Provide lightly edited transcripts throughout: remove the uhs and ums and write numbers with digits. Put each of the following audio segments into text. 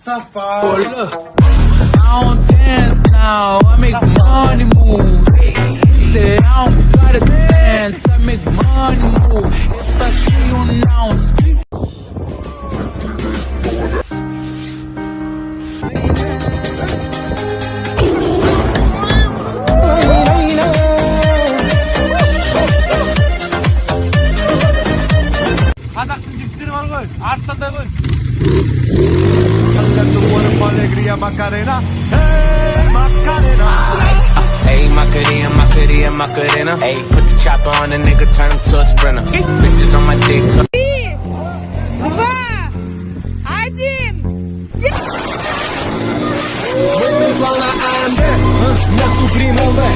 Safa. Oh, look. I don't dance now, I make money move. Say I don't gotta dance, I make money move. If I see you now, speak. Қазақтың жігіттері бар ғой, арыстандай ғой. Alegría Macarena, hey Macarena. Hey Macarena, Macarena, Macarena. Hey, put the chopper on the nigga, turn him to a sprinter. Bitches on my dick. 3, 2, 1. Мы словно Анды, на Супримове.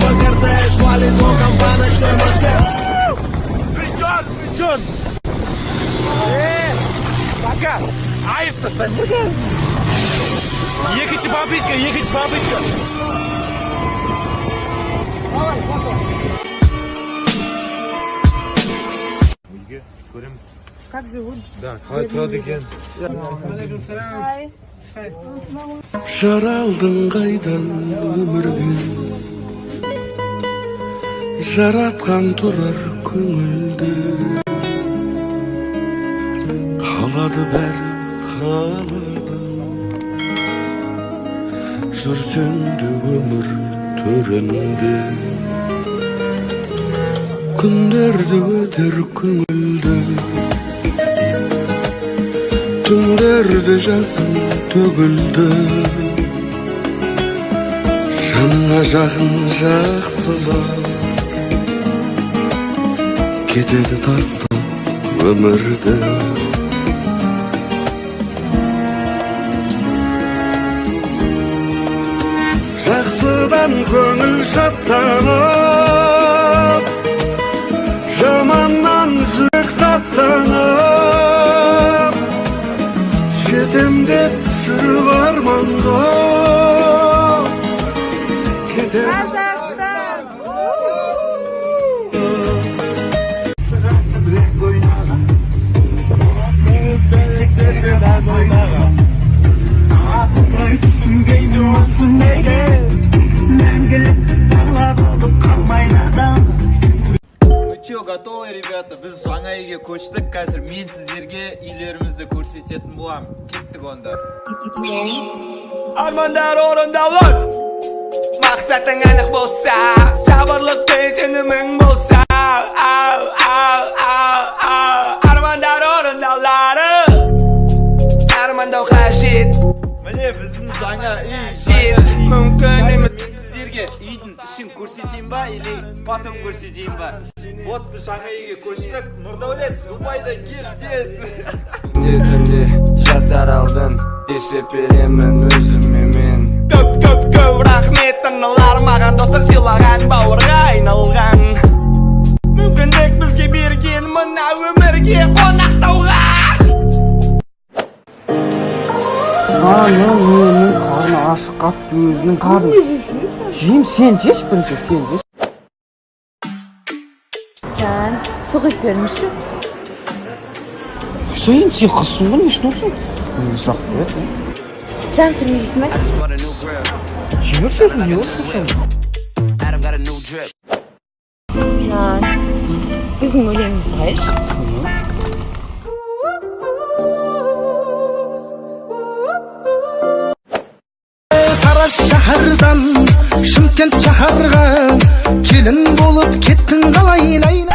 ПКРТ швалит по компаночной Москве. Причён. Пока. Айып тастай. Екінші попытка. Үйге көреміз. Как зовут? Да, қалай тұрады екен. Жаралдың қайдан өмірге, жаратқан тұрар көңілді, қалады бәрі қалады, жүрсең де өмір төрінде, күндерді өтер көңілді, түндерді жасын төгілді, жаныңа жақын жақсылар кетеді тастап өмірді. Жақсыдан көңіл шаттанып, жаманнан жүрек таптанып, жетем деп жүріп арманға кетем. Чё, готовы, ребята? Біз жаңа үйге көштік. Қазір мен сіздерге үйлерімізді көрсететін болам. Кеттік онда. Армандар орындалыр. Мақсатың анық болса, сабырлық пен сенімің болса, армандар орындалары. Армандау қажет. Міне біздің жаңа үй. Мүмкін емес. Мен сіздерге үйдің ішін көрсетейін ба, или потом көрсетейін ба? Вот біз жаңа үйге көштік. Нұрдәулет, Дубайда кел тез. Күнде жаттар алдым, есеп беремін өзіме мен. Көп рахмет аналар, маған достар сыйлаған, бауырға айналған. Мүмкіндік бізге берген мына өмірге қонақтауға. Менің қарны ашық қапты, өзінің қарны. Жейм, сен жеш бірінші, сен жеш. Жан, соғып бермеші. Хұсайын, сен қызсың ғой, не үшін олсың? Сұрақ береді. Жан, сен жейсің бе? Жебір сөзін, не олсың сен? Жан, біздің өлеңіміз қайш? Шаһардан Шымкент шаһарға келін болып кеттің қалай лайла.